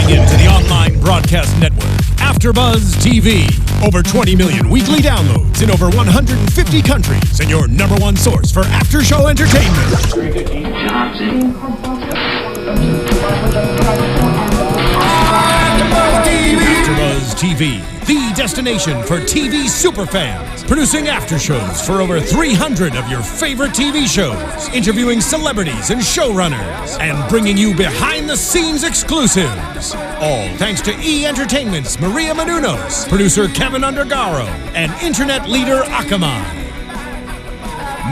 Tuning in to the online broadcast network, AFTERBUZZ TV. Over 20 million weekly downloads in over 150 countries, and your number one source for after-show entertainment. AFTERBUZZ TV, the destination for TV superfans. Producing after-shows for over 300 of your favorite TV shows. Interviewing celebrities and showrunners. And bringing you behind-the-scenes exclusives. All thanks to E! Entertainment's Maria Menounos, producer Kevin Undergaro, and internet leader Akamai.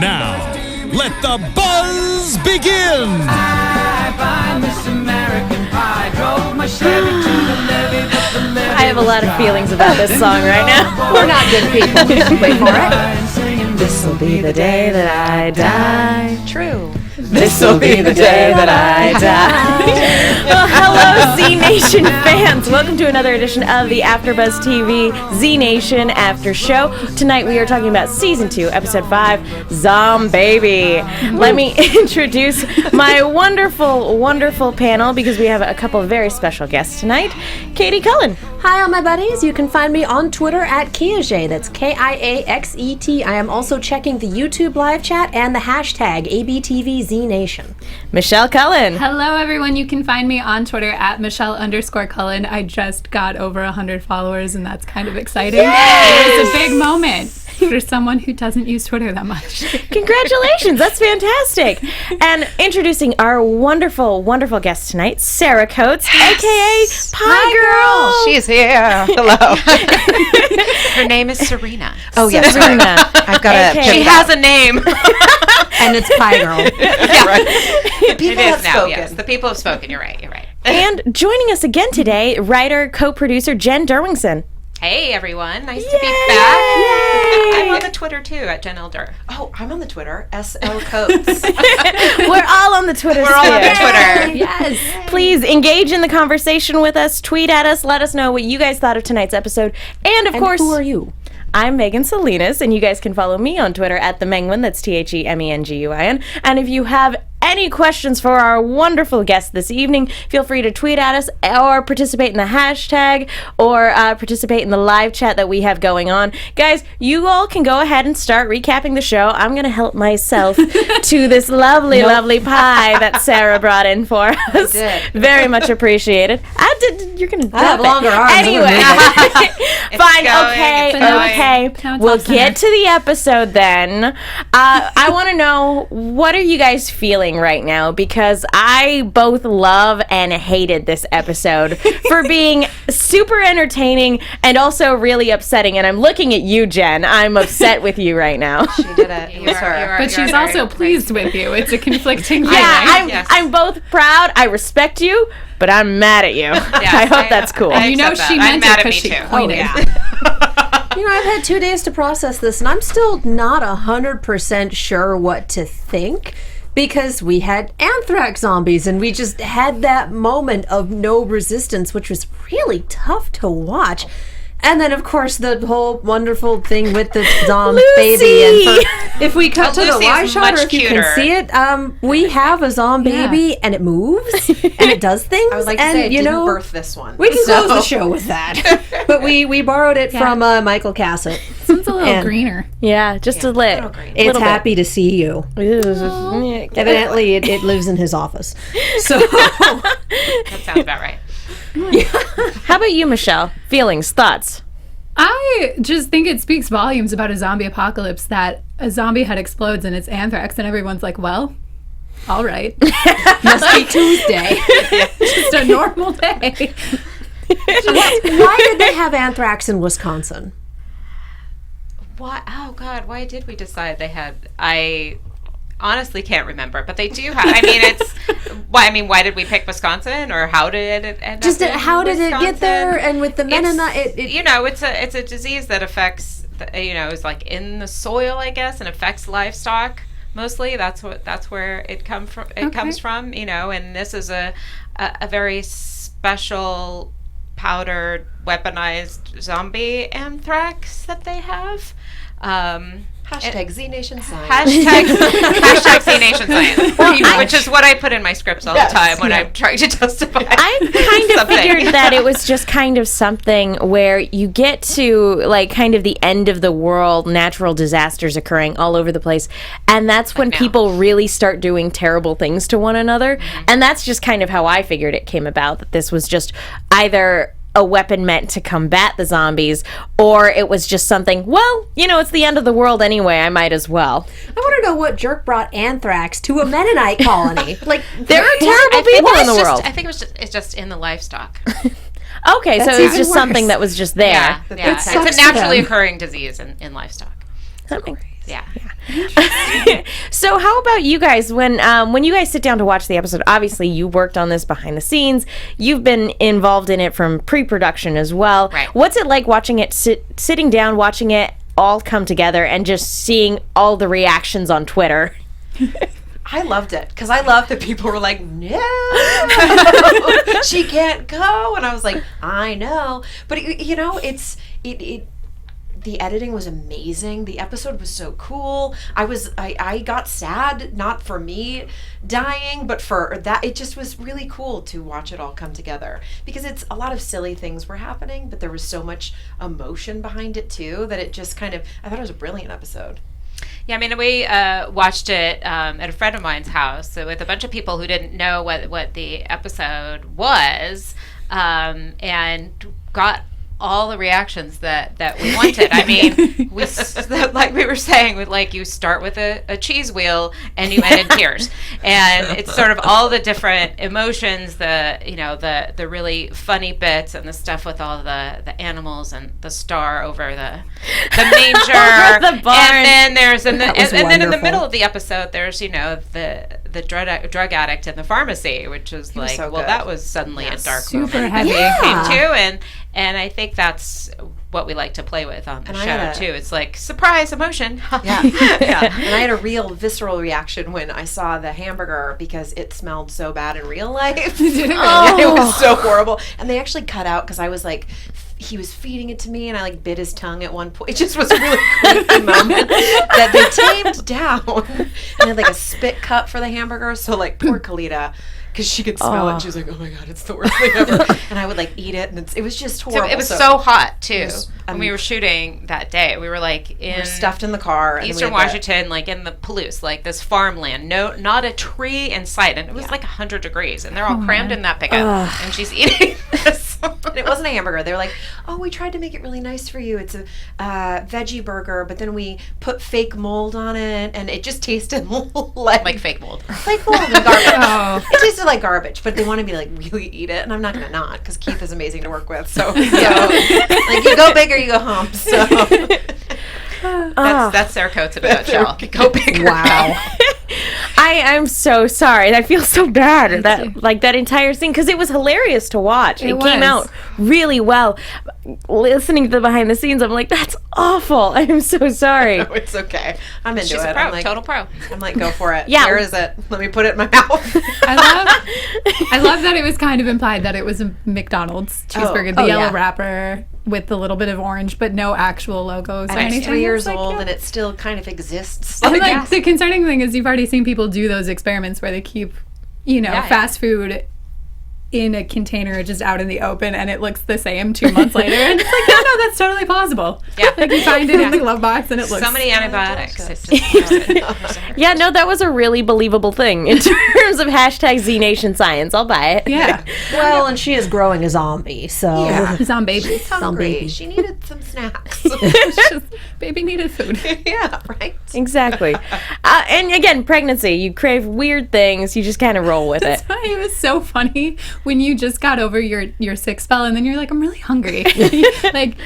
Now, let the buzz begin! I buy Miss American Pie, drove my Chevy to the levee, but the levee I have a lot of feelings about this song right now. We're not good people. Wait for it. This'll be the day that I die. True. This'll be the day that I die. Well, hello, Z Nation fans. Welcome to another edition of the AfterBuzz TV Z Nation After Show. Tonight we are talking about Season 2, Episode 5, ZomBaby. Let me introduce my wonderful, wonderful panel because we have a couple of very special guests tonight. Katie Cullen. Hi, all my buddies. You can find me on Twitter at Kiaxet. That's Kiaxet. I am also checking the YouTube live chat and the hashtag ABTVZNation. Michelle Cullen. Hello, everyone. You can find me on Twitter at Michelle_Cullen. I just got over 100 followers, and that's kind of exciting. It's a big moment for someone who doesn't use Twitter that much. Congratulations. That's fantastic. And introducing our wonderful, wonderful guest tonight, Sara Coates, a.k.a. Pie Girl. She's here. Hello. Her name is Serena. Oh, yes. Serena. I've got AKA. She has a name. And it's Pie Girl. Yeah, right. The people It have is now, spoken. yes. The people have spoken. You're right. You're right. And joining us again today, writer, co-producer Jen Derwingson. Hey, everyone. Nice to be Yay! back. Yay! I'm on the Twitter, too, at Jen Elder. Oh, I'm on the Twitter. SL Coates. We're all on the Twitter We're all on the sphere. Twitter. Yes. Please engage in the conversation with us, tweet at us, let us know what you guys thought of tonight's episode. And of course, who are you? I'm Megan Salinas, and you guys can follow me on Twitter at @themenguin. That's TheMenguin. And if you have any questions for our wonderful guest this evening, feel free to tweet at us or participate in the hashtag or participate in the live chat that we have going on. Guys, you all can go ahead and start recapping the show. I'm going to help myself to this lovely, lovely pie that Sara brought in for us. did. Very much appreciated. You're going to drop I have it. longer arms. Anyway. Fine, going, okay, it's going. okay. Count We'll off center. get to the episode then. I want to know, what are you guys feeling right now? Because I both love and hated this episode for being super entertaining and also really upsetting. And I'm looking at you, Jen. I'm upset with you right now. She did it. It was her. But she's also pleased with you. It's a conflicting feeling. Yeah, I'm both proud. I respect you, but I'm mad at you. I hope that's cool. I You know accept she that. meant I'm mad it at me, because she too. pointed. You know, I've had 2 days to process this, and I'm still not 100% sure what to think. Because we had Anthrax Zombies, and we just had that moment of no resistance, which was really tough to watch. And then, of course, the whole wonderful thing with the ZomBaby. And if we cut to the Lucy live is shot, or much if you cuter. can see it, we have a ZomBaby, and it moves, and it does things. I would like to and, say I you didn't know, birth this one. we can close the show with that. But we borrowed it from Michael Cassett. It's a little And- greener. Yeah, just a little. It's happy to see you. Evidently, it lives in his office. So, That sounds about right. How about you, Michelle? Feelings, thoughts? I just think it speaks volumes about a zombie apocalypse that a zombie head explodes and it's anthrax, and everyone's like, well, all right. must be Tuesday. Just a normal day. Why did they have anthrax in Wisconsin? Why? Oh, God. Why did we decide they had... I honestly can't remember, but they do have... I mean, it's... why did we pick Wisconsin, or how did it end Just up in how did it get Wisconsin? there? And with the Mennonite, it's a disease that affects, is like in the soil, I guess, and affects livestock mostly. That's where it comes from, and this is a very special powdered weaponized zombie anthrax that they have. Hashtag Z Nation Science. Hashtag Z Nation Science, which is what I put in my scripts all the time when I'm trying to justify. I kind of figured that it was just kind of something where you get to like kind of the end of the world, natural disasters occurring all over the place, and that's when people really start doing terrible things to one another. And that's just kind of how I figured it came about, that this was just either a weapon meant to combat the zombies, or it was just something, well, you know, it's the end of the world anyway, I might as well. I want to know what jerk brought anthrax to a Mennonite colony. Like, there are terrible people in the world. I think it's just in the livestock. Okay, so it's just something that was just there. Yeah. It's a naturally occurring disease in livestock. Yeah. So how about you guys, when you guys sit down to watch the episode? Obviously you worked on this behind the scenes, you've been involved in it from pre-production as well. Right. What's it like watching it, sitting down watching it all come together and just seeing all the reactions on Twitter? I loved it because I loved that people were like, no, she can't go, and I was like, I know, but you know, it the editing was amazing. The episode was so cool. I got sad, not for me dying, but for that. It just was really cool to watch it all come together, because it's a lot of silly things were happening, but there was so much emotion behind it too, that it just kind of, I thought it was a brilliant episode. Yeah, I mean, we watched it at a friend of mine's house with a bunch of people who didn't know what the episode was, and got all the reactions that we wanted. I mean, like we were saying, with like, you start with a cheese wheel and you end in tears, and it's sort of all the different emotions, the really funny bits, and the stuff with all the animals and the star over the manger, the barn. And then there's and then in the wonderful. middle of the episode there's the drug addict in the pharmacy, which is like, so well, good. that was suddenly a dark Super moment heavy. too, and I think that's what we like to play with on the And show too. It's like, surprise emotion. Yeah. Yeah. And I had a real visceral reaction when I saw the hamburger, because it smelled so bad in real life. Oh. It was so horrible. And they actually cut out, because I was like, he was feeding it to me, and I like bit his tongue at one point. It just was a really creepy moment that they tamed down. And I had like a spit cup for the hamburger. So like, poor Kalita, because she could smell it, and she was like, oh my god, it's the worst thing ever. And I would like eat it, and it was just horrible. So it was so hot too. was, When we were shooting that day, we were like we were stuffed in the car. And Eastern Washington, like in the Palouse, like this farmland, not a tree in sight, and it was like 100 degrees, and they're all crammed in that pickup, and she's eating this. And it wasn't a hamburger. They were like, oh, we tried to make it really nice for you. It's a veggie burger, but then we put fake mold on it, and it just tasted like fake mold. Fake mold and garbage. It tasted like garbage, but they wanted me to like really eat it, and I'm not gonna not, because Keith is amazing to work with. So like, you go big or you go home. So That's Sarah Coates in a nutshell. Go bigger. Wow. I'm so sorry. I feel so bad that entire scene, because it was hilarious to watch. It came out really well. Listening to the behind the scenes, I'm like, that's awful. I am so sorry. No, it's okay. I'm into She's it. a pro, I'm like, total pro. I'm like, go for it. Yeah. Where is it? Let me put it in my mouth. I love that it was kind of implied that it was a McDonald's cheeseburger, the yellow wrapper with the little bit of orange, but no actual logos or And it's anything. 3 years It's like, old, yeah. and it still kind of exists. And like, the concerning thing is, you've already seen people do those experiments where they keep, fast food in a container just out in the open, and it looks the same 2 months later. And it's like, no, that's totally plausible. Yeah. Like, you find it in the glove box, and it looks So many antibiotics. It's just, Yeah, no, that was a really believable thing in terms of hashtag Z Nation Science. I'll buy it. yeah. well, and she is growing a zombie, so ZomBaby. Hungry. ZomBaby. She needed some snacks. It's just, baby needed food. Yeah, right. Exactly. And again, pregnancy, you crave weird things, you just kind of roll with it. That's why it was so funny when you just got over your sick spell, and then you're like, I'm really hungry. Like,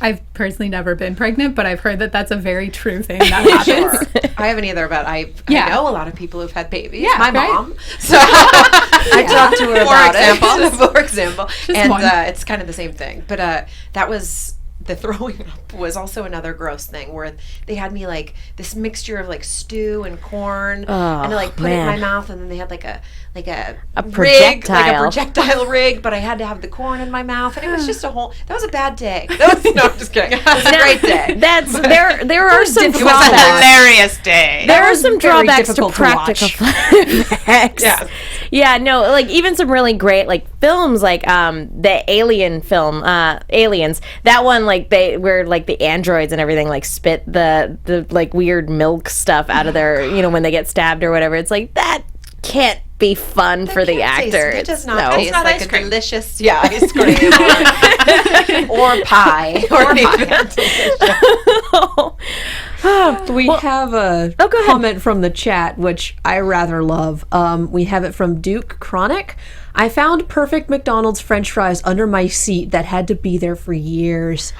I've personally never been pregnant, but I've heard that that's a very true thing that happens. I haven't either, but I know a lot of people who've had babies. Yeah, My right? mom. So I talked to her about example. it. For example. And one. it's kind of the same thing. But that was the throwing up was also another gross thing where they had me like this mixture of like stew and corn, and I like put it in my mouth, and then they had like a rig, like a projectile rig, but I had to have the corn in my mouth, and it was just that was a bad day. No, I'm just kidding. It was a great day. There are some It was a hilarious day. There are some drawbacks to practical effects. Yeah, no, like even some really great like films, like the Alien film, Aliens. That one, like where like the androids and everything like spit the like weird milk stuff out of their, when they get stabbed or whatever. It's like that can't be fun for the actor. It does not taste like a delicious ice cream or pie. Or We have a comment from the chat, which I rather love. We have it from Duke Chronic. I found perfect McDonald's French fries under my seat that had to be there for years.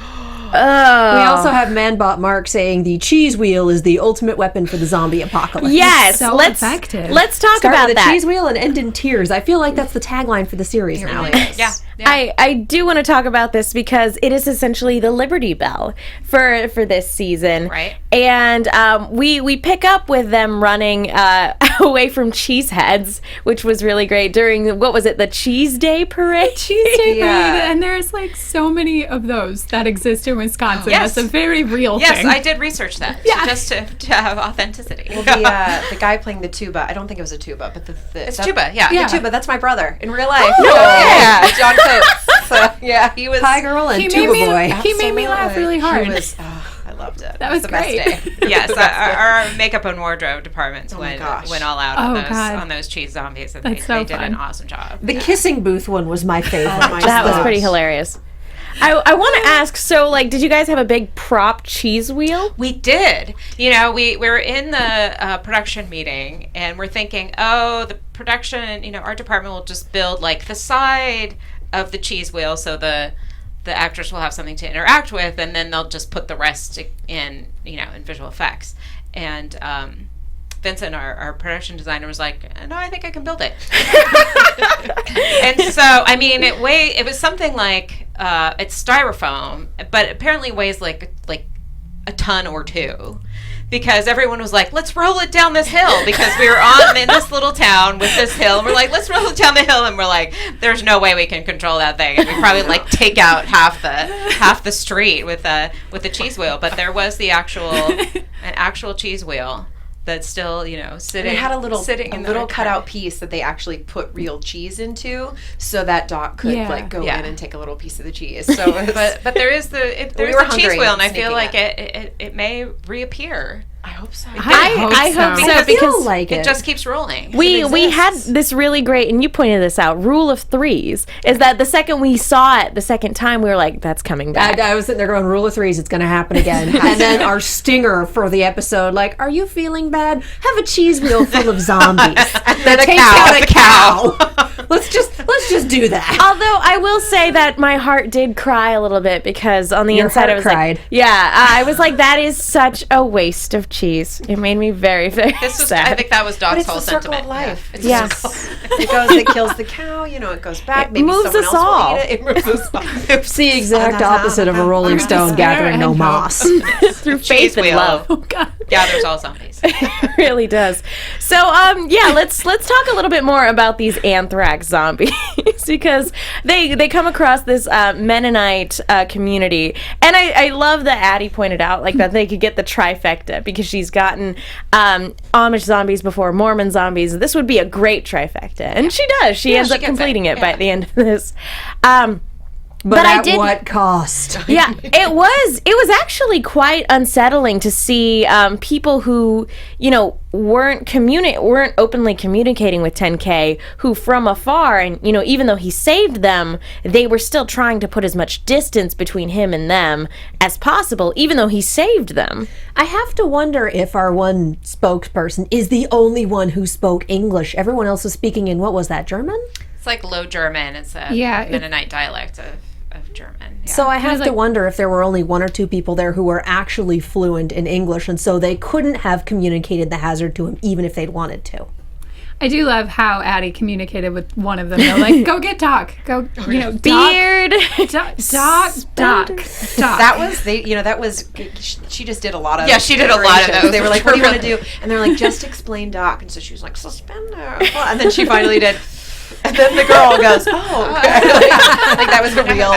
We also have Manbot Mark saying the cheese wheel is the ultimate weapon for the zombie apocalypse. Yes, so effective. Let's talk Start about with that. The cheese wheel and end in tears. I feel like that's the tagline for the series now. Yeah. I do want to talk about this because it is essentially the Liberty Bell for this season, right? And we pick up with them running away from Cheeseheads, which was really great during the Cheese Day Parade. Cheese Day Parade, and there's like so many of those that exist in Wisconsin. Yes. That's a very real thing. Yes, I did research that. Yeah. Just to have authenticity. Well, the guy playing the tuba, I don't think it was a tuba, but it's tuba, yeah. The tuba, that's my brother in real life. yeah. John Coates. So, yeah, he was Pie Girl and He tuba boy. He made me laugh really hard. He was, I loved it. That was the great. best day. Yes, our makeup and wardrobe departments my went gosh. all out on those cheese zombies, and That's so they did fun. an awesome job. The kissing booth one was my favorite. That was pretty hilarious. I want to ask, so like, did you guys have a big prop cheese wheel? We did. We were in the production meeting, and we're thinking, the production, our department will just build like the side of the cheese wheel, so the actors will have something to interact with, and then they'll just put the rest in visual effects. And Vincent, our production designer, was like, "No, I think I can build it." And so, I mean, it was something like it's styrofoam, but apparently weighs like a ton or two. Because everyone was like, let's roll it down this hill, because we were in this little town with this hill, and we're like, let's roll it down the hill, and we're like, there's no way we can control that thing, and we probably like take out half the street with the cheese wheel. But there was an actual cheese wheel that's still sitting. It had a little in cutout piece that they actually put real cheese into, so that Doc could go in and take a little piece of the cheese. So, but there is the cheese wheel, and I feel like it may reappear. I hope so. I hope so because it just keeps rolling. We had this really great, and you pointed this out, rule of threes, is that the second we saw it the second time, we were like, that's coming back. I was sitting there going, rule of threes, it's going to happen again. And then our stinger for the episode, like, are you feeling bad? Have a cheese wheel full of zombies. And then a cow. Let's just do that. Although I will say that my heart did cry a little bit, because on the inside I was cried. like, I was like, that is such a waste of cheese. It made me very, very sad. I think that was Doc's But it's whole the circle sentiment. of life. Yeah. It's Yes. it kills the cow, it goes back. Maybe moves someone us else all. will eat it. It moves us all. It's the exact opposite of a Rolling Stone gathering no moss. Through faith and wheel. love. Oh God. Gathers all zombies. It really does. So, let's talk a little bit more about these anthrax zombies, because they come across this Mennonite community, and I love that Addie pointed out like that they could get the trifecta, because she's gotten Amish zombies before, Mormon zombies. This would be a great trifecta, and she does. She ends up completing it by the end of this. But at what cost? Yeah, it was actually quite unsettling to see people who, weren't openly communicating with 10K, who from afar, and even though he saved them, they were still trying to put as much distance between him and them as possible, even though he saved them. I have to wonder if our one spokesperson is the only one who spoke English. Everyone else was speaking in, what was that, German? It's like Low German. It's a Mennonite dialect of German. Yeah. So I have to wonder if there were only one or two people there who were actually fluent in English, and so they couldn't have communicated the hazard to him even if they'd wanted to. I do love how Addie communicated with one of them. They're like, "Go get Doc. Go, Beard. Doc. That was that was she just did a lot of she did a lot of those. They were like, what do you want to do? And they're like, just explain Doc. And so she was like, suspender. And then she finally did. And then the girl goes, oh, okay. like that was the real,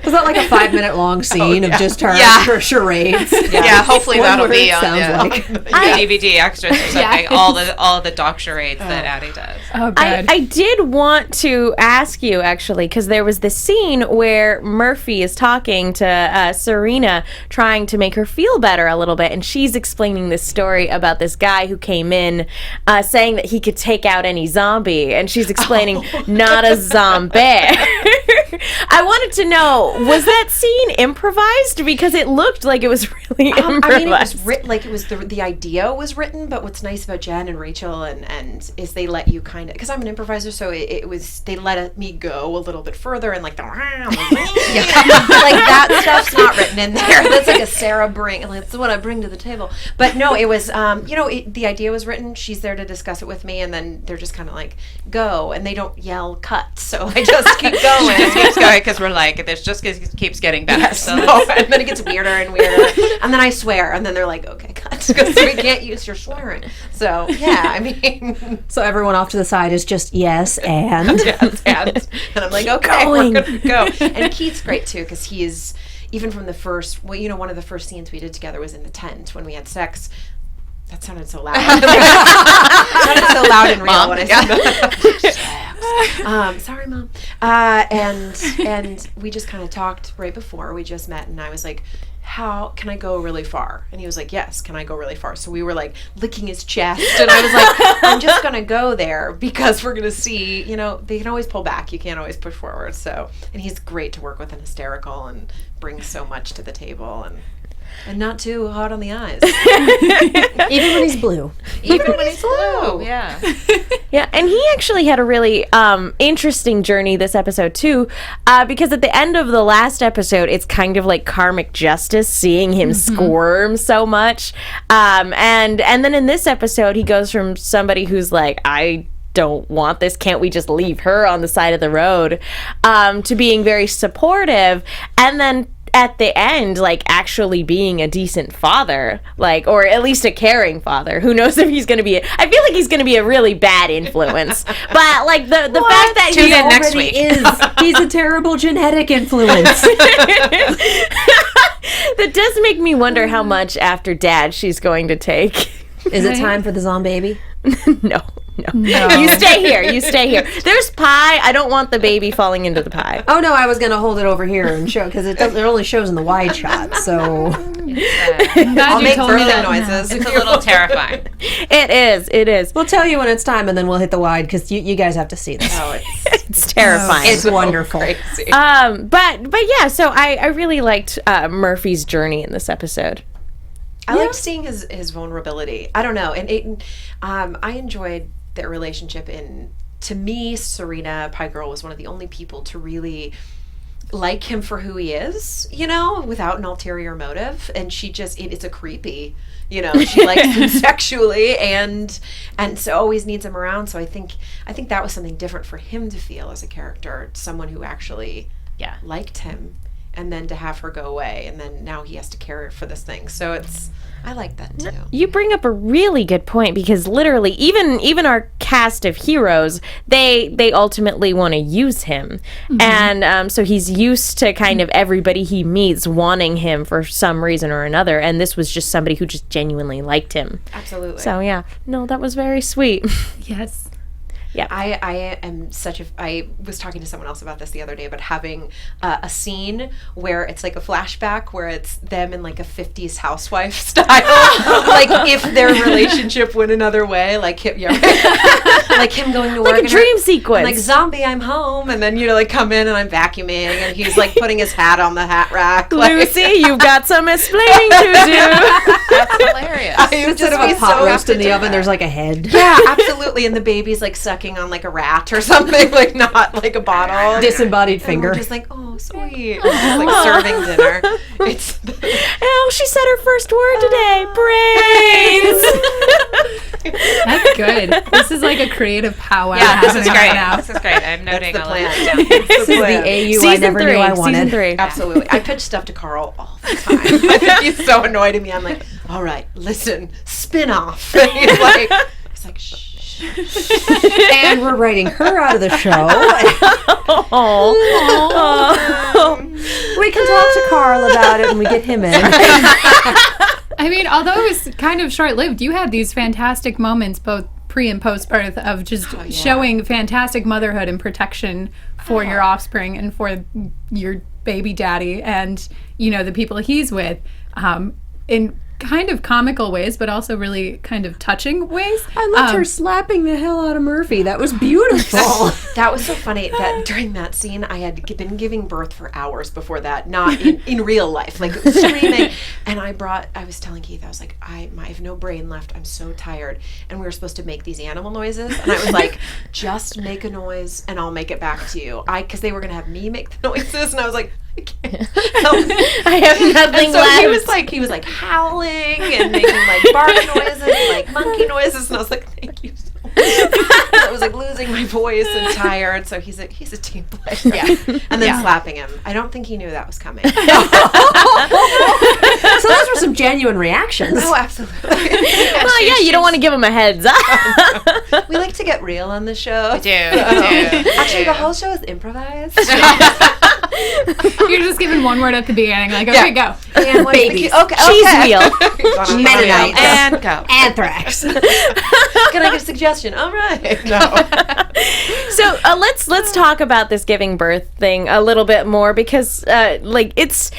Was that like a 5-minute long scene of just her her charades? Yeah, hopefully that'll be on the DVD extras or something. All the Doc charades that Addie does. Oh, good. I did want to ask you, actually, because there was this scene where Murphy is talking to Serena, trying to make her feel better a little bit, and she's explaining this story about this guy who came in saying that he could take out any zombie, and she's explaining, not a zombie. I wanted to know, was that scene improvised? Because it looked like it was really improvised. I mean, it was written, like it was the idea was written, but what's nice about Jen and Rachel and is they let you kind of, because I'm an improviser, so it was, they let me go a little bit further and like the like that stuff's not written in there. That's like a Sara bring, like, that's what I bring to the table. But no, it was, the idea was written. She's there to discuss it with me, and then they're just kind of like, go, and they don't yell cut, so I just keep going. It keeps going because we're like, this just keeps getting better. Yes, so and then it gets weirder and weirder, and then I swear, and then they're like, okay, cut, because we can't use your swearing. So yeah, I mean, so everyone off to the side is just yes and and I'm like, okay, we're gonna go. And Keith's great too, because he is, even from the first, one of the first scenes we did together was in the tent when we had sex. That sounded so loud. It sounded so loud and real Mom, when I said that. Sorry, Mom. And we just kind of talked right before we just met, and I was like, how can I go really far? And he was like, yes, can I go really far? So we were like licking his chest, and I was like, I'm just going to go there because we're going to see, they can always pull back. You can't always push forward. So, and he's great to work with and hysterical and brings so much to the table and not too hot on the eyes. Even when he's blue. Even when he's blue. Yeah. Yeah, and he actually had a really interesting journey this episode too, because at the end of the last episode, it's kind of like karmic justice, seeing him squirm so much, and then in this episode, he goes from somebody who's like, I don't want this, can't we just leave her on the side of the road, to being very supportive, and then at the end, like, actually being a decent father, like, or at least a caring father. Who knows if he's going to be I feel like he's going to be a really bad influence. But, like, the fact that he already is, he's a terrible genetic influence. That does make me wonder how much after Dad she's going to take. Is it time for the ZomBaby? No. You stay here. There's pie. I don't want the baby falling into the pie. Oh no, I was gonna hold it over here and show, because it only shows in the wide shot. So I'll make birthing noises. It's a little terrifying. It is. We'll tell you when it's time, and then we'll hit the wide, because you guys have to see this. Oh, it's terrifying. It's wonderful. Crazy. But yeah. So I really liked Murphy's journey in this episode. I liked seeing his vulnerability. I don't know, and I enjoyed their relationship. To me, Serena Pie Girl was one of the only people to really like him for who he is, without an ulterior motive. And she just, it's a creepy, she likes him sexually and so always needs him around. So I think that was something different for him to feel as a character, someone who actually liked him. And then to have her go away, and then now he has to care for this thing. So I like that too. You bring up a really good point, because literally, even our cast of heroes, they ultimately want to use him, and so he's used to kind of everybody he meets wanting him for some reason or another, and this was just somebody who just genuinely liked him. Absolutely. So yeah, no, that was very sweet. Yes. Yeah, I am I was talking to someone else about this the other day, about having a scene where it's like a flashback where it's them in like a 50s housewife style, like if their relationship went another way, like him, like him going to work, like a dream sequence, like zombie, I'm home, and then like come in and I'm vacuuming, and he's like putting his hat on the hat rack. Like, Lucy, you've got some explaining to do. That's hilarious. Instead of a pot roast in the oven, there's like a head. Yeah, absolutely, and the baby's like sucking sucking on like a rat or something, like not like a bottle. Disembodied And finger. we're just like, oh, sweet. We're just like serving dinner. It's Oh, she said her first word today. Brains. That's good. This is like a creative powwow Yeah, this is happening great. right now. This is great. I'm noting the all of this plan. down. This is the AU I never knew I wanted. Season 3. Absolutely. I pitch stuff to Carl all the time. I think he's so annoyed at me. I'm like, all right, listen, spin off. And he's like, shh. And we're writing her out of the show. We can talk to Carl about it when we get him in. I mean, although it was kind of short-lived, you had these fantastic moments, both pre and post-birth, of just showing fantastic motherhood and protection for your offspring and for your baby daddy and, you know, the people he's with, in kind of comical ways, but also really kind of touching ways. I loved her slapping the hell out of Murphy. That was beautiful. That was so funny that during that scene, I had been giving birth for hours before that, not in real life, like screaming. And I was telling Keith, I was like, I have no brain left. I'm so tired. And we were supposed to make these animal noises. And I was like, just make a noise and I'll make it back to you. Because they were going to have me make the noises. And I was like, I can't. I have nothing And so left. he was like howling and making like bark noises and like monkey noises. And I was like, thank you so much. I was like losing my voice and tired. So he's a team player. Yeah. And then slapping him. I don't think he knew that was coming. So those were some genuine reactions. Oh, absolutely. Well, yeah, you don't want to give him a heads up. We like to get real on the show. We do. Actually, the whole show is improvised. You're just giving one word at the beginning, like, okay, go. And Babies. Okay. Cheese wheel. Mennonite. And go. Anthrax. Can I get a suggestion? All right. No. So let's talk about this giving birth thing a little bit more because like it's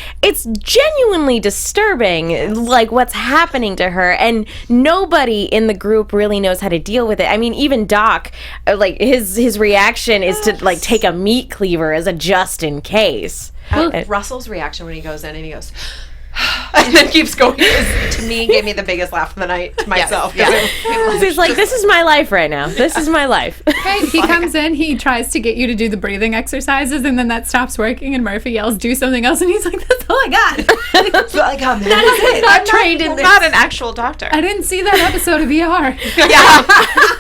genuinely disturbing, like what's happening to her, and nobody in the group really knows how to deal with it. I mean, even Doc, like his reaction is to like take a meat cleaver as a just in case. Russell's reaction when he goes in and he goes, and then keeps going, to me, gave me the biggest laugh of the night to myself. He's like, this is my life right now. This is my life. Right? He comes in, he tries to get you to do the breathing exercises, and then that stops working, and Murphy yells, do something else, and he's like, that's all I got. That's all I got, man. That is it. I'm trained in I'm this. not an actual doctor. I didn't see that episode of ER.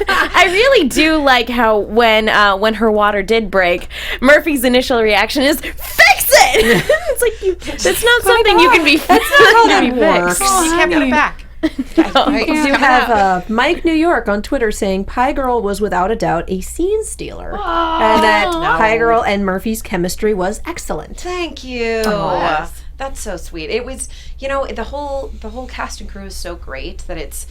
I really do like how when her water did break, Murphy's initial reaction is fix it. It's like that's not something you can be. That's not how that works. You can't put it back. You have Mike New York on Twitter saying Pie Girl was without a doubt a scene stealer, and that Pie Girl and Murphy's chemistry was excellent. Thank you. yes. That's so sweet. It was, you know, the whole cast and crew is so great that it's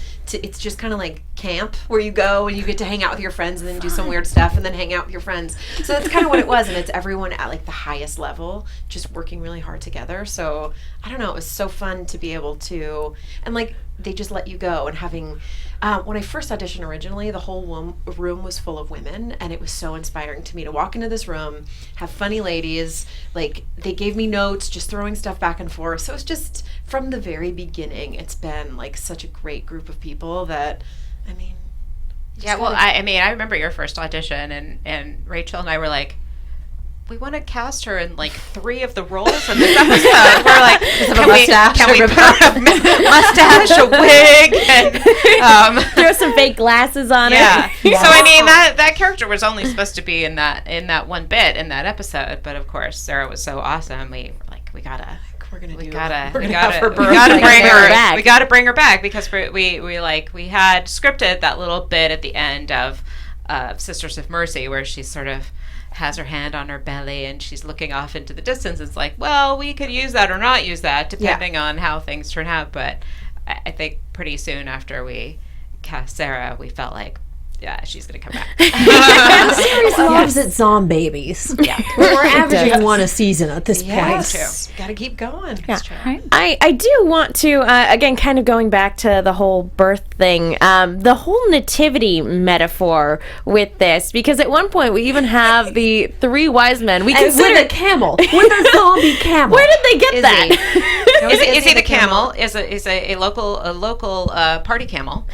just kind of like camp where you go and you get to hang out with your friends and then do some weird stuff and then hang out with your friends. So that's kind of what it was, and it's everyone at like the highest level just working really hard together. So I don't know, it was so fun to be able to, and like they just let you go, and having when I first auditioned originally, the whole room was full of women, and it was so inspiring to me to walk into this room, have funny ladies, like they gave me notes, just throwing stuff back and forth. So it's just from the very beginning, it's been like such a great group of people that, I mean, Yeah, well, I mean, I remember your first audition, and Rachel and I were like, we want to cast her in like 3 of the roles in this episode. We're like, can we put her a mustache, a wig, and Throw some fake glasses on yeah. her. So I mean, that character was only supposed to be in that one bit in that episode, but of course Sarah was so awesome. We were like, we gotta bring her back. We gotta bring her back because we had scripted that little bit at the end of Sisters of Mercy where she sort of has her hand on her belly and she's looking off into the distance. It's like, well, we could use that or not use that depending on how things turn out. But I think pretty soon after we cast Sarah, we felt like, yeah, she's going to come back. The series loves its ZomBabies. Yeah. We're averaging 1 a season at this point. True. Gotta keep going. Yeah. Right? I do want to, again, kind of going back to the whole birth thing, the whole nativity metaphor with this, because at one point we even have the 3 wise men. We And consider with a camel. With a zombie camel. Where did they get that? Is he the camel? Is a local party camel?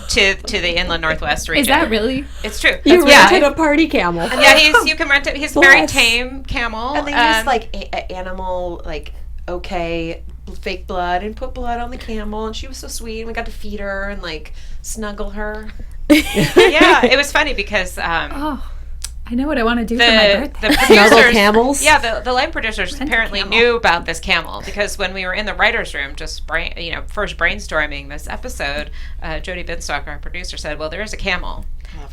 to the inland Northwest region. Is that really? It's true. You That's rented a party camel. Yeah, you can rent it. He's a very Bless. tame camel. And they used like animal, like, fake blood, and put blood on the camel, and she was so sweet, and we got to feed her and like snuggle her. Yeah, it was funny because Oh, I know what I want to do for my birthday. the Snuggle producers, camels? yeah, the line producers Rent a apparently camel. knew about this camel because when we were in the writers' room, just first brainstorming this episode, Jodie Binstock, our producer, said, "Well, there is a camel,"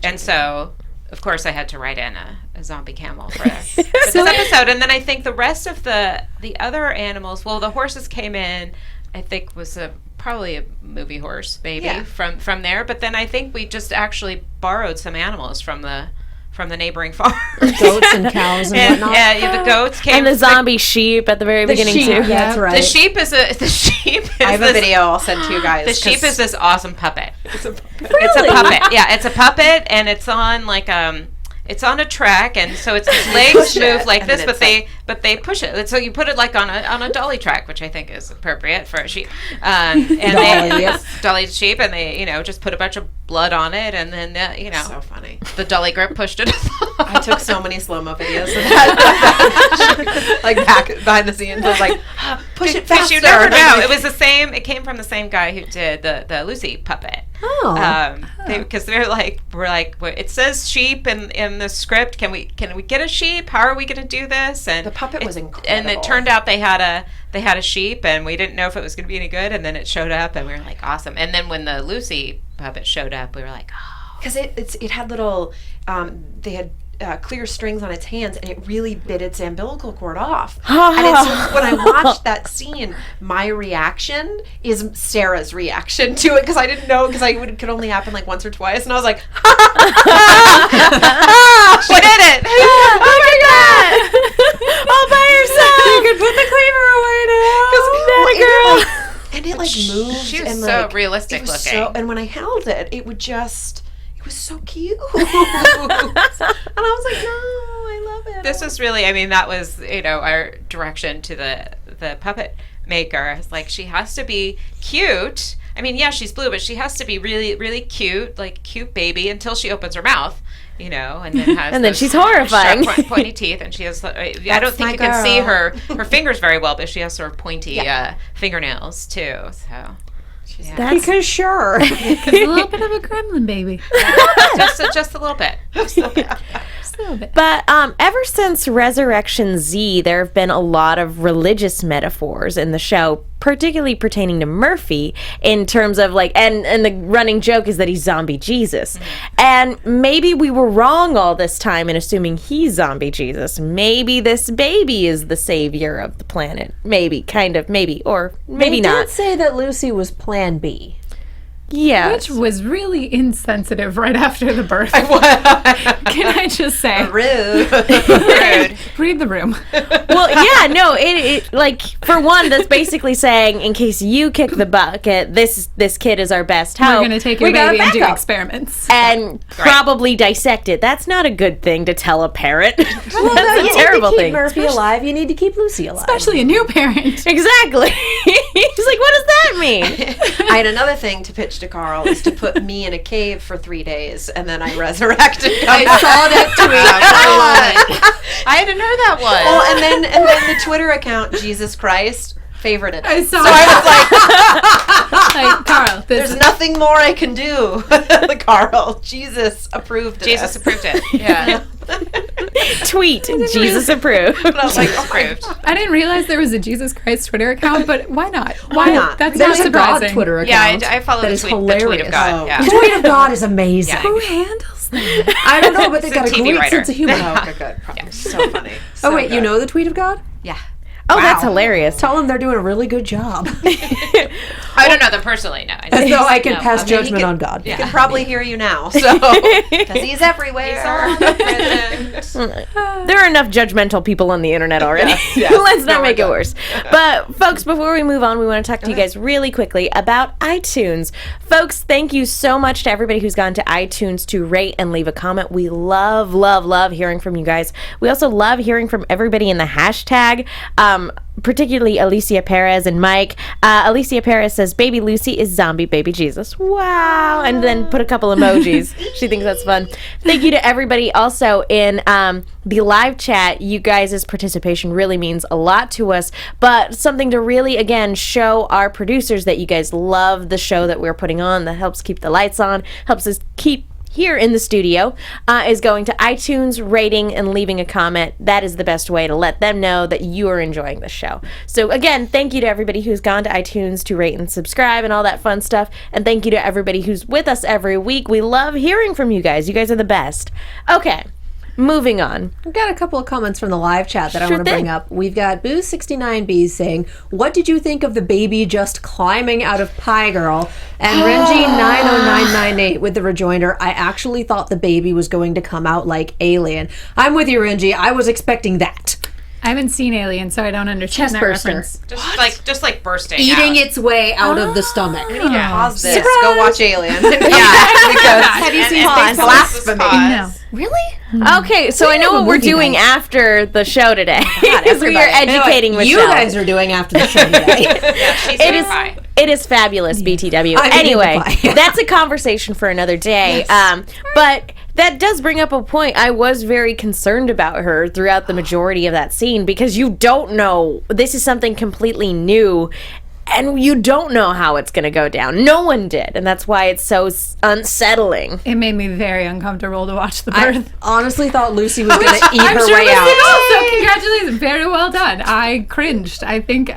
and so. Of course, I had to write in a zombie camel for this episode, and then I think the rest of the other animals. Well, the horses came in. I think was probably a movie horse, maybe from there. But then I think we just actually borrowed some animals from the neighboring farm. Goats and cows and whatnot. Yeah, the goats came. And the zombie sheep at the very beginning sheep, too. that's right. The sheep is I have a video I'll send to you guys. The sheep 'cause is this awesome puppet. it's a puppet. It's a puppet. Yeah, it's a puppet, and it's on like it's on a track, and so its legs push move it, like and this, then but they push it. So you put it like on a dolly track, which I think is appropriate for a sheep. And Dolly, yes. dolly sheep, and they just put a bunch of blood on it, and then So funny. the dolly grip pushed it. I took so many slow-mo videos of that. Like back behind the scenes. I was like, push it faster. You never know. It was the same. It came from the same guy who did the Lucy puppet. Oh. Because we're like, it says sheep in the script. Can we get a sheep? How are we going to do this? And The puppet was incredible. And it turned out they had a sheep, and we didn't know if it was going to be any good. And then it showed up, and we were like, awesome. And then when the Lucy puppet showed up, we were like, oh, because it had little they had clear strings on its hands, and it really bit its umbilical cord off. And it's, when I watched that scene, my reaction is Sarah's reaction to it, because I didn't know, because it could only happen like once or twice, and I was like, she did it! Oh my god! All by yourself. You could put the cleaver away now. And it like moved. She was and, so like, realistic it was looking. and when I held it, it was so cute. And I was like, no, I love it. This was really, that was, our direction to the puppet maker. It's like, she has to be cute. She's blue, but she has to be really, really cute, like cute baby, until she opens her mouth, and then has And then those she's horrifying. sharp, pointy teeth, and she has, I don't think you can see her fingers very well, but she has sort of pointy fingernails too, so. Yeah. Because sure. It's a little bit of a gremlin baby. just a little bit. Just a little bit. Just a little bit. But ever since Resurrection Z, there have been a lot of religious metaphors in the show, particularly pertaining to Murphy, in terms of and the running joke is that he's zombie Jesus. And maybe we were wrong all this time in assuming he's zombie Jesus. Maybe this baby is the savior of the planet. Maybe, kind of, maybe, or maybe They not. did say that Lucy was Plan B. Yeah. Which was really insensitive right after the birth. Can I just say? Rude. Rude. Read the room. Well, yeah, no, it for one, that's basically saying, in case you kick the bucket, this kid is our best We're hope. going to take your We got a baby and do backup. experiments. And probably dissect it. That's not a good thing to tell a parent. Well, That's you a terrible need to keep thing. Murphy alive. You need to keep Lucy alive. Especially a new parent. Exactly. He's like, what does that mean? I had another thing to pitch to Carl, is to put me in a cave for 3 days, and then I resurrected. I saw that tweet. I hadn't heard that one. Well, and then the Twitter account Jesus Christ favorited it. I saw so I was like, like, Carl, this there's nothing more I can do. Carl, Jesus approved it. Jesus approved it. Yeah. Tweet, Jesus approved. And I was like, Jesus oh my approved. God. I didn't realize there was a Jesus Christ Twitter account, but why not? Why not? That's There's not a God surprising. Twitter Yeah, account. I follow that the is tweet of hilarious. God. Oh. Yeah. The tweet of God is amazing. Yeah. Who handles that? I don't know, but they've It's a got a TV great writer. sense of humor. Oh, good. So funny. Oh, wait, you know the tweet of God? Yeah. Oh, that's hilarious. Tell them they're doing a really good job. I don't know them personally, no. As though I can No, pass okay. judgment on God. He can probably hear you now, so because he's everywhere. There are enough judgmental people on the internet already. Let's not make it worse. But, folks, before we move on, we want to talk to you guys really quickly about iTunes. Folks, thank you so much to everybody who's gone to iTunes to rate and leave a comment. We love, love, love hearing from you guys. We also love hearing from everybody in the hashtag. particularly Alicia Perez and Mike. Alicia Perez says, "Baby Lucy is zombie baby Jesus." Wow. And then put a couple emojis. She thinks that's fun. Thank you to everybody also in the live chat. You guys' participation really means a lot to us, but something to really, again, show our producers that you guys love the show that we're putting on, that helps keep the lights on, helps us keep here in the studio, is going to iTunes, rating, and leaving a comment. That is the best way to let them know that you are enjoying the show. So again, thank you to everybody who's gone to iTunes to rate and subscribe and all that fun stuff. And thank you to everybody who's with us every week. We love hearing from you guys. You guys are the best. Okay. Moving on. We've got a couple of comments from the live chat that I Sure want to bring thing. up. We've got Booze69B saying, "What did you think of the baby just climbing out of Pie Girl?" And Renji90998 with the rejoinder, "I actually thought the baby was going to come out like Alien." I'm with you, Renji. I was expecting that. I haven't seen Alien, so I don't understand that Chestburster. reference. Just like bursting Eating out. its way out of the stomach. We need to pause this. Surprise! Go watch Alien. Yeah, because Have you seen and Blasphemy? No. Really? Okay, so I know what we're doing after the show today. Because we are everybody. educating Michelle. You guys are doing after the show today. Yeah, she's It is. fine. It is fabulous, BTW. I mean, Anyway, goodbye. that's a conversation for another day. But that does bring up a point. I was very concerned about her throughout the majority of that scene because you don't know. This is something completely new. And you don't know how it's going to go down. No one did. And that's why it's so unsettling. It made me very uncomfortable to watch the birth. I honestly thought Lucy was going to eat I'm her sure way Lucy out. did also. Congratulations. Very well done. I cringed. I think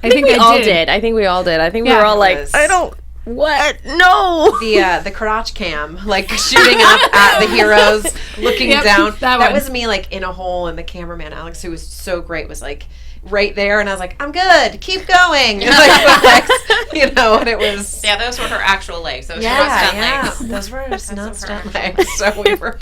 We all did. I think we all did. I think we Yeah. were all like, was- I don't. What? No. The crotch cam, like shooting up at the heroes, looking Yep, down. that That one. was me, like in a hole, and the cameraman Alex, who was so great, was like right there, and I was like, "I'm good, keep going." And, like, you know, and it was Yeah, those were her actual legs. Those were not stunt legs. those were just not Those were her stunt legs. So we were.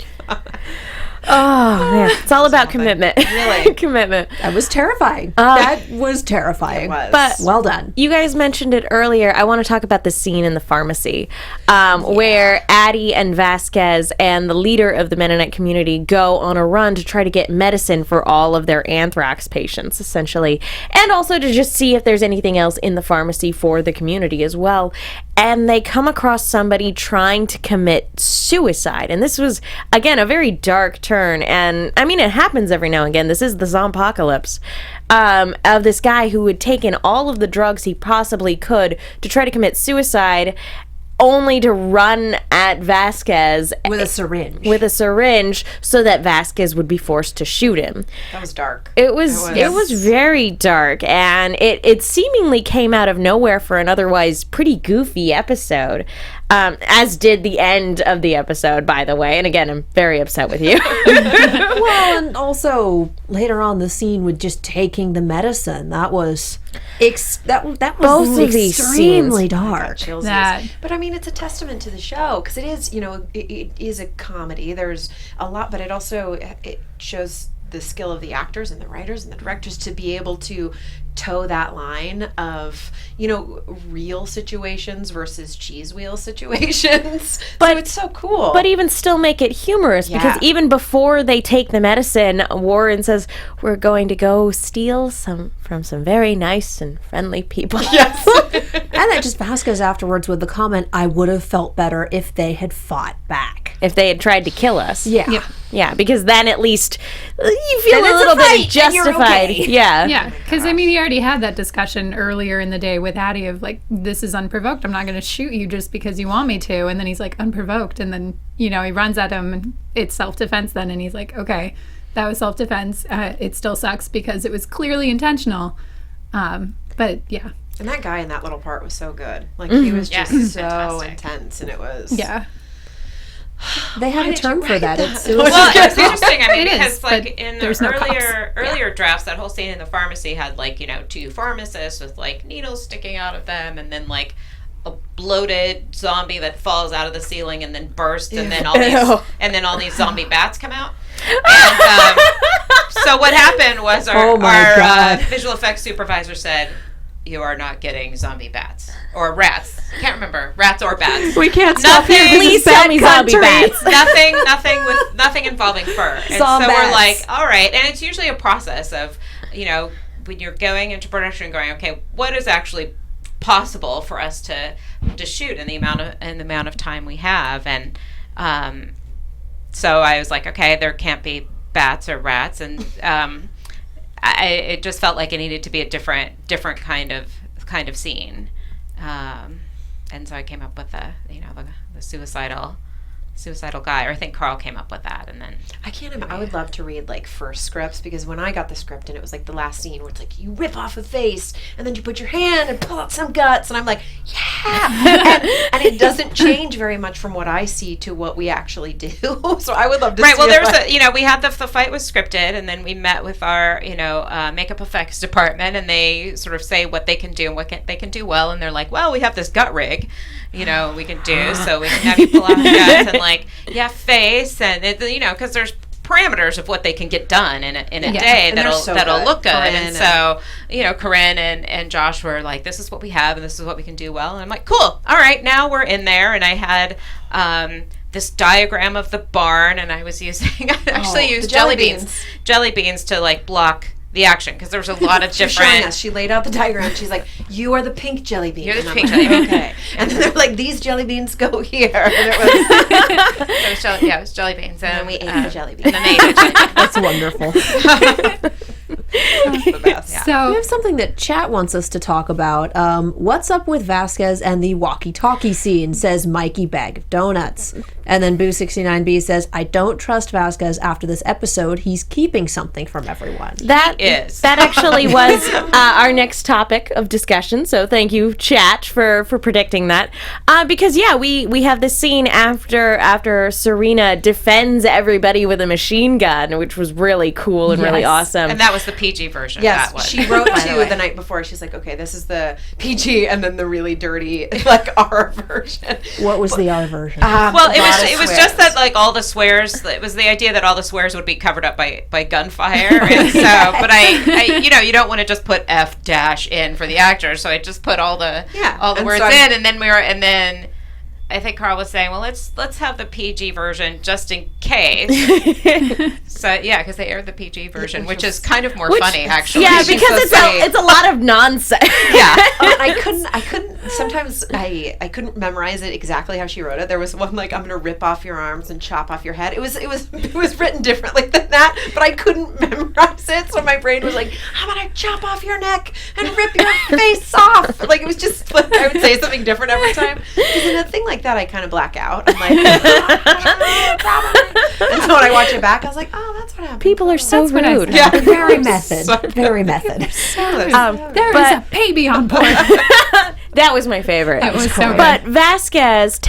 Oh, man. It's all about commitment. Really? Commitment. That was terrifying. That was terrifying. It was. But Well done. you guys mentioned it earlier. I want to talk about the scene in the pharmacy where Addie and Vasquez and the leader of the Mennonite community go on a run to try to get medicine for all of their anthrax patients, essentially, and also to just see if there's anything else in the pharmacy for the community as well. And they come across somebody trying to commit suicide. And this was, again, a very dark turn. And, I mean, it happens every now and again. This is the zompocalypse of this guy who had taken all of the drugs he possibly could to try to commit suicide, only to run at Vasquez With a syringe. so that Vasquez would be forced to shoot him. That was dark. It was very dark, and it seemingly came out of nowhere for an otherwise pretty goofy episode, as did the end of the episode, by the way. And again, I'm very upset with you. Well, and also later on the scene with just taking the medicine. That was that was Both of these extremely scenes. dark. Chills. That- But I mean, it's a testament to the show because it is, you know, it is a comedy. There's a lot, but it shows the skill of the actors and the writers and the directors to be able to toe that line of, you know, real situations versus cheese wheel situations. But- so it's so cool. But even still make it humorous, because Yeah. even before they take the medicine, Warren says, "We're going to go steal some from some very nice and friendly people." yes. And then just Vasquez afterwards with the comment, "I would have felt better if they had fought back." If they had tried to kill us. Yeah. Yep. Yeah, because then at least you feel Then a it's a little fight, bit and you're justified. okay. Yeah. Yeah, because I mean, he already had that discussion earlier in the day with Addie of like, this is unprovoked. I'm not going to shoot you just because you want me to. And then he's like, unprovoked. And then, you know, he runs at him and it's self-defense then. And he's like, okay, that was self-defense. It still sucks because it was clearly intentional. But yeah. And that guy in that little part was so good. Like, he was Yes, just so fantastic. intense, and it was. Yeah. They had a term for that. It was Well, it's interesting. I mean, It is, because like but in the there's no earlier drafts, that whole scene in the pharmacy had like, you know, two pharmacists with like needles sticking out of them, and then like a bloated zombie that falls out of the ceiling and then bursts, and then all these zombie bats come out. And so what happened was our visual effects supervisor said, "You are not getting zombie bats or rats. Can't remember, rats or bats. We can't stop here. This Please tell me zombie bats. nothing involving fur." And so Zombats. we're like, all right. And it's usually a process of, you know, when you're going into production and going, okay, what is actually possible for us to shoot in the amount of time we have, and so I was like, okay, there can't be bats or rats, and it just felt like it needed to be a different kind of scene, and so I came up with the suicidal guy, or I think Carl came up with that, and then I can't imagine. I would love to read like first scripts, because when I got the script and it was like the last scene where it's like you rip off a face and then you put your hand and pull out some guts, and I'm like, yeah, and it doesn't change very much from what I see to what we actually do. So I would love to. Right. See Well, there's we had the fight was scripted, and then we met with our makeup effects department, and they sort of say what they can do and what they can do well, and they're like, well, we have this gut rig, we can do, so we can have you pull out the guts and like face, and because there's parameters of what they can get done in a day that'll look good. And so Corinne and Josh were like, this is what we have and this is what we can do well, and I'm like, cool, all right, now we're in there. And I had this diagram of the barn, and I was using used jelly beans to like block the action, because there was a lot of different. She laid out the diagram. She's like, "You are the pink jelly bean." You're the pink jelly bean. Okay. And then they're like, "These jelly beans go here." And it was jelly beans, and we ate the jelly beans. And then they ate the jelly beans. That's wonderful. The best. Yeah. So we have something that chat wants us to talk about. What's up with Vasquez and the walkie-talkie scene, says Mikey Bag of Donuts. And then Boo69B says, I don't trust Vasquez after this episode. He's keeping something from everyone. That actually was our next topic of discussion. So thank you, chat, for predicting that. Because we have this scene after Serena defends everybody with a machine gun, which was really cool and really awesome. And that was the PG version. Yes, that one. she wrote to the night before. She's like, okay, this is the PG, and then the really dirty like R version. What was the R version? Well, it was just that like all the swears. It was the idea that all the swears would be covered up by gunfire, and so. But I you don't want to just put F dash in for the actors, so I just put all the words in, and then I think Carl was saying, well, let's have the PG version just in case. So because they aired the PG version, which is kind of more funny actually. Yeah, because it's a lot of nonsense. Yeah, I couldn't. Sometimes I couldn't memorize it exactly how she wrote it. There was one like, I'm gonna rip off your arms and chop off your head. It was written differently than that, but I couldn't memorize it, so my brain was like, I'm gonna chop off your neck and rip your face off. Like it was just like I would say something different every time. Because in a thing like that, I kind of black out. I'm like, and so when I watch it back, I was like, oh, that's what happened. People are so rude. Yeah, very method. Very method. there is a baby on board. That was my favorite. That was so good. But Vasquez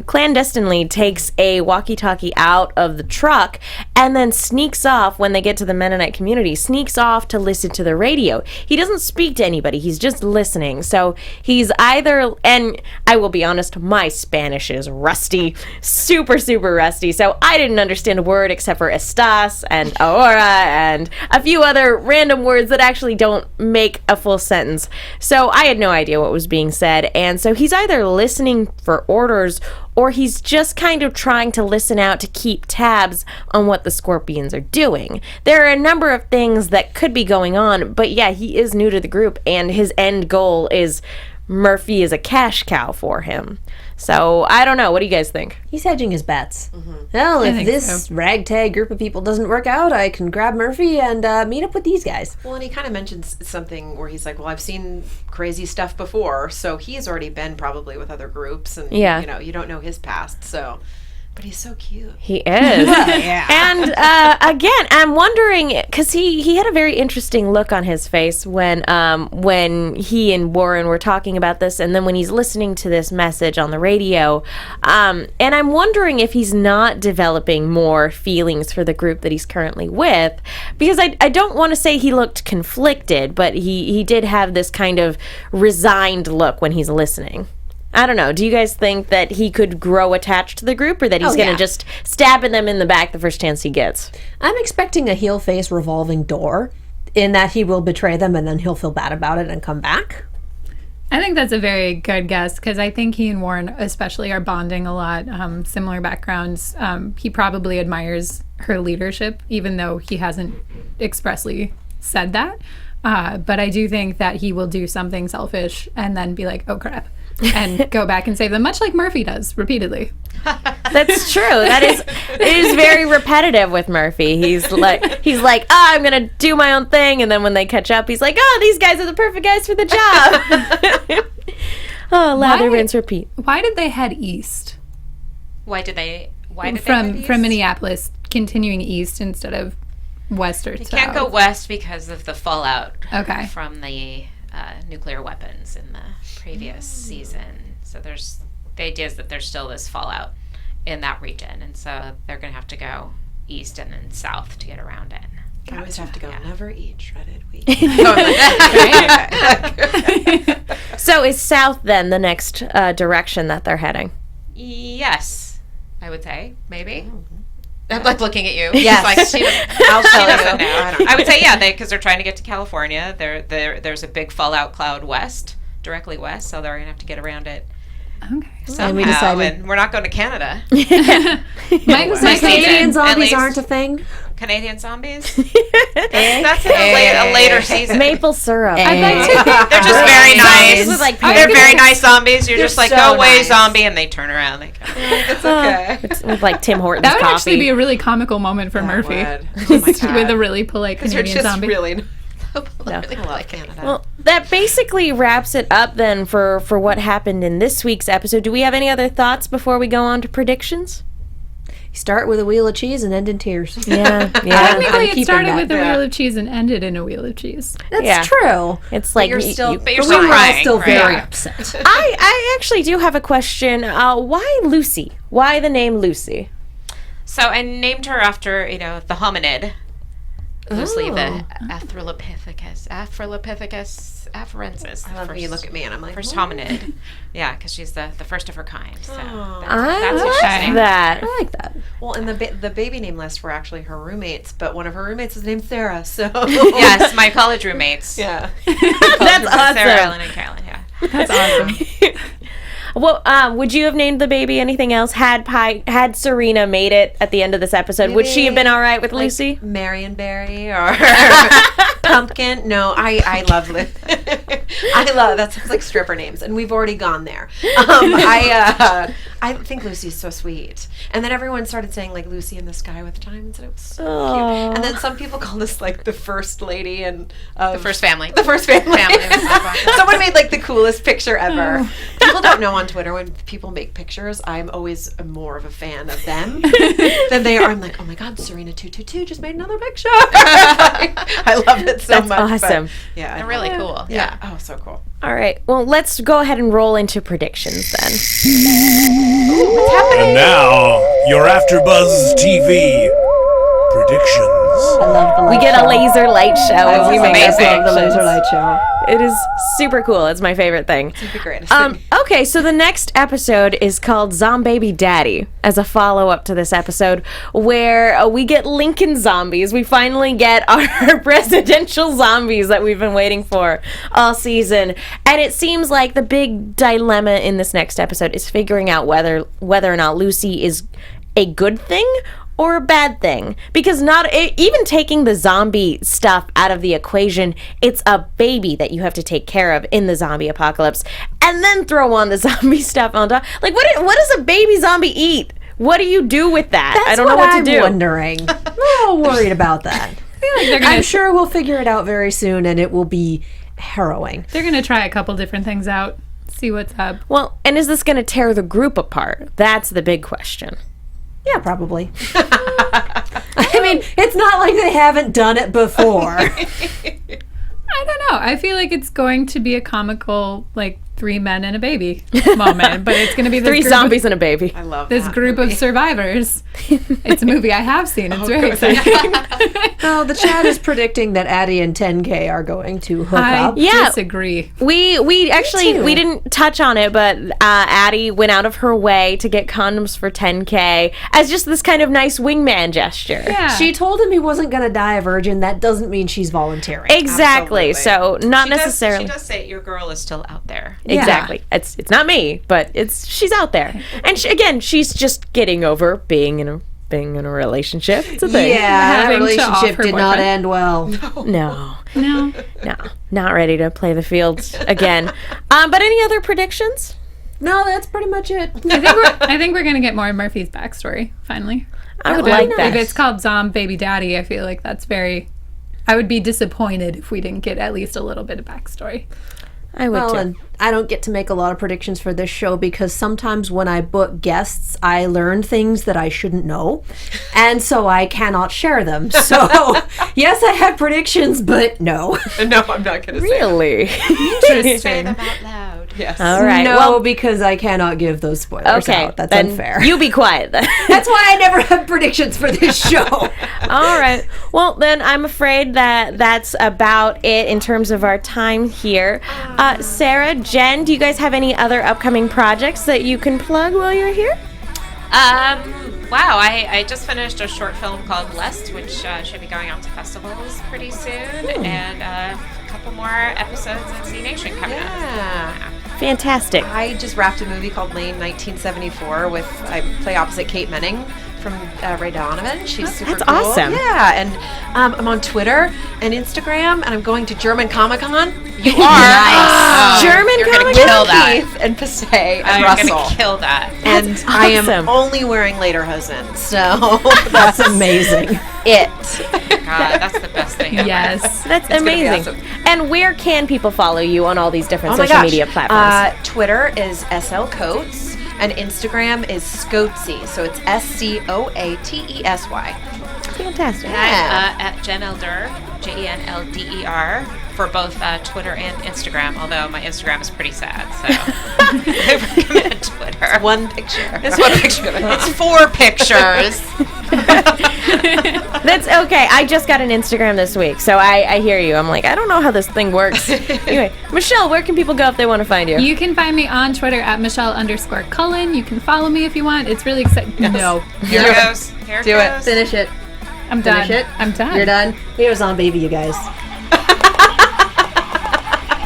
clandestinely takes a walkie-talkie out of the truck and then sneaks off when they get to the Mennonite community, sneaks off to listen to the radio. He doesn't speak to anybody. He's just listening. So he's either, and I will be honest, my Spanish is rusty, super, super rusty. So I didn't understand a word except for estás and ahora and a few other random words that actually don't make a full sentence. So I had no idea what was being said, and so he's either listening for orders or he's just kind of trying to listen out to keep tabs on what the Scorpions are doing. There are a number of things that could be going on, but he is new to the group, and his end goal is Murphy is a cash cow for him. So I don't know. What do you guys think? He's hedging his bets. Well, if this ragtag group of people doesn't work out, I can grab Murphy and meet up with these guys. Well, and he kind of mentions something where he's like, well, I've seen crazy stuff before, so he's already been probably with other groups, and you don't know his past, so. But he's so cute. He is. And again, I'm wondering, because he had a very interesting look on his face when he and Warren were talking about this, and then when he's listening to this message on the radio. And I'm wondering if he's not developing more feelings for the group that he's currently with, because I don't want to say he looked conflicted, but he did have this kind of resigned look when he's listening. I don't know. Do you guys think that he could grow attached to the group, or that he's going to just stab them in the back the first chance he gets? I'm expecting a heel face revolving door, in that he will betray them and then he'll feel bad about it and come back. I think that's a very good guess, because I think he and Warren especially are bonding a lot, similar backgrounds. He probably admires her leadership, even though he hasn't expressly said that. But I do think that he will do something selfish and then be like, oh crap, and go back and save them, much like Murphy does repeatedly. That's true. It is very repetitive with Murphy. He's like, oh, I'm gonna do my own thing, and then when they catch up, he's like, oh, these guys are the perfect guys for the job. Oh, lather, rinse, repeat. Why did they head east? Why did they head From east? Minneapolis, continuing east instead of west or south? Can't go west because of the fallout Okay. from the nuclear weapons in the previous season. So the idea is that there's still this fallout in that region, and so they're going to have to go east and then south to get around it. I always have to go, never eat shredded wheat. So is south then the next direction that they're heading? Yes, I would say, maybe. I'm like looking at you. Yes. Like, she I'll tell doesn't you. know. I would say, yeah, because they're trying to get to California. There's a big fallout cloud west, directly west, so they're going to have to get around it Okay. somehow. we decided- And we're not going to Canada. My Canadian zombies least- aren't a thing. Canadian zombies? That's in a later season. Maple syrup. They're just very nice. With, like, They're very nice zombies. You're They're just like, so go away, nice. zombie, and they turn around. They go, it's okay. with like Tim Hortons That would coffee. actually be a really comical moment for Murphy. Oh my God. With a really polite Because you're Canadian just zombie. really... No. I love Canada. Well, that basically wraps it up then for what happened in this week's episode. Do we have any other thoughts before we go on to predictions? Start with a wheel of cheese and end in tears. Yeah, Technically, I'm it keeping started that. with a Yeah. wheel of cheese and ended in a wheel of cheese. That's Yeah. true. It's like you're still... But you're We still were all crying. still right? very Yeah. upset. I actually do have a question. Why Lucy? Why the name Lucy? So I named her after, the hominid. Mostly the Australopithecus afarensis. I love when you look at me and I'm like... First hominid. Yeah, because she's the first of her kind. So I that's what she's like named. that. I like that. Well, and the baby name list were actually her roommates, but one of her roommates is named Sarah, so... Yes, my college roommates. Yeah. That's Sarah, awesome. Ellen, and Carolyn, yeah. That's awesome. Well, would you have named the baby anything else? Had Serena made it at the end of this episode, would she have been all right with Like Lucy? Marionberry or Pumpkin. No, I love that sounds like stripper names, and we've already gone there. I think Lucy's so sweet, and then everyone started saying like Lucy in the Sky with Diamonds, and it was so Aw. cute. And then some people called us like the first lady and The first family. the first family. Family. Someone made like the coolest picture ever. People don't know on Twitter when people make pictures. I'm always more of a fan of them than they are. I'm like, oh my God, Serena222 just made another picture. I love it so That's much. but awesome. yeah, They're really cool. yeah. Oh, so cool. All right. Well, let's go ahead and roll into predictions then. And now, your AfterBuzz TV predictions. I love the light We get a show. laser light show as we is make our amazing. I love the predictions. laser light show. It is super cool. It's my favorite thing. It's the greatest thing. Okay, so the next episode is called ZomBaby Daddy, as a follow-up to this episode, where we get Lincoln zombies. We finally get our presidential zombies that we've been waiting for all season. And it seems like the big dilemma in this next episode is figuring out whether or not Lucy is a good thing or a bad thing, because even taking the zombie stuff out of the equation, it's a baby that you have to take care of in the zombie apocalypse, and then throw on the zombie stuff on top. Like, what does a baby zombie eat? What do you do with that? That's I don't know what I'm to do. wondering. I'm a little worried about that. I'm sure we'll figure it out very soon, and it will be harrowing. They're going to try a couple different things out, see what's up. Well, and is this going to tear the group apart? That's the big question. Yeah, probably. I mean, it's not like they haven't done it before. I don't know. I feel like it's going to be a comical, like, 3 men and a baby moment, but it's going to be this 3 group zombies and a baby. I love this that group movie. of survivors. It's a movie I have seen. It's very exciting. Oh, the chat is predicting that Addie and 10K are going to hook I up. Yeah. disagree. We actually too. we didn't touch on it, but Addie went out of her way to get condoms for 10K as just this kind of nice wingman gesture. Yeah. She told him he wasn't going to die a virgin. That doesn't mean she's volunteering. Exactly. Absolutely. So not She does- necessarily. She does say your girl is still out there. Exactly. It's not me, but she's out there, and she's just getting over being in a relationship. It's a thing. Yeah, that Having to relationship offer did not boyfriend. end well. No. No. not ready to play the field again. But any other predictions? No, that's pretty much it. I think we're gonna get more of Murphy's backstory finally. I would like that. If it's called ZomBaby Daddy, I feel like that's very. I would be disappointed if we didn't get at least a little bit of backstory. I would too. And I don't get to make a lot of predictions for this show because sometimes when I book guests, I learn things that I shouldn't know. And so I cannot share them. So, yes, I have predictions, but no. No, I'm not going to say Really? Say them out loud. Yes. All right. No, Well, because I cannot give those spoilers okay. out. That's then unfair. You be quiet then. That's why I never have predictions for this show. All right. Well, then I'm afraid that that's about it in terms of our time here. Sarah, Jen, do you guys have any other upcoming projects that you can plug while you're here? Wow, I just finished a short film called Blessed, which should be going out to festivals pretty soon, and a couple more episodes in Z Nation coming Yeah. Fantastic. I just wrapped a movie called Lane 1974 with, I play opposite Kate Menning from Ray Donovan. She's super That's cool. awesome. Yeah, and I'm on Twitter and Instagram, and I'm going to German Comic Con. You are. Nice. German You're gonna Comic-Con? kill that. Keith and Passay and You're Russell. gonna kill that. And I am awesome. only wearing lederhosen, so that's Amazing. it. God, that's the best thing ever. Yes. That's gonna be amazing. awesome. And where can people follow you on all these different Oh my social gosh. media platforms? Twitter is SL Coates, and Instagram is Scotesy. So it's SCOATESY. Fantastic. And I'm at Jen Elder, JenLder, for both Twitter and Instagram, although my Instagram is pretty sad, so I recommend Twitter. One picture. It's one picture. It's 4 pictures. That's okay. I just got an Instagram this week, so I hear you. I'm like, I don't know how this thing works. Anyway, Michelle, where can people go if they want to find you? You can find me on Twitter at Michelle_Cullen. You can follow me if you want. It's really exciting. No. Here it goes. Here it Do it. goes. Finish it. I'm done. Finish it. I'm done. You're done. Here's ZomBaby, you guys.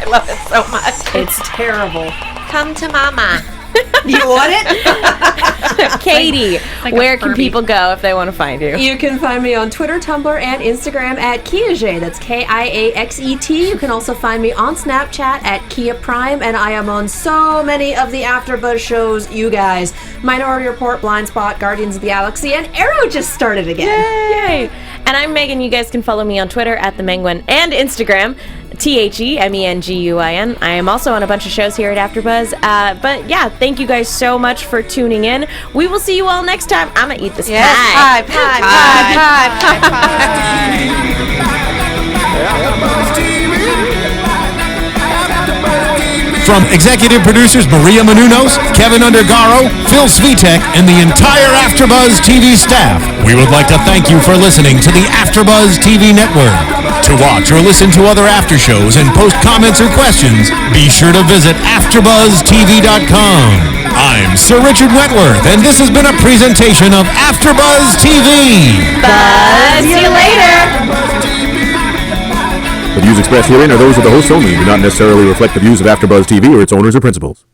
I love it so much. It's terrible. Come to mama. You want it? Katie, like a where can Furby. people go if they want to find you? You can find me on Twitter, Tumblr, and Instagram at Kiaxet. That's KIAXET. You can also find me on Snapchat at Kia Prime, and I am on so many of the AfterBuzz shows, you guys. Minority Report, Blind Spot, Guardians of the Galaxy, and Arrow just started again. Yay! And I'm Megan. You guys can follow me on Twitter at the Menguin and Instagram, TheMenguin. I am also on a bunch of shows here at AfterBuzz. But yeah, thank you guys so much for tuning in. We will see you all next time. I'm gonna eat this pie. Pie. From executive producers Maria Menounos, Kevin Undergaro, Phil Svitek, and the entire AfterBuzz TV staff, we would like to thank you for listening to the AfterBuzz TV network. To watch or listen to other after shows and post comments or questions, be sure to visit AfterBuzzTV.com. I'm Sir Richard Wentworth, and this has been a presentation of AfterBuzz TV. Buzz you later. The views expressed herein are those of the hosts only and do not necessarily reflect the views of AfterBuzz TV or its owners or principals.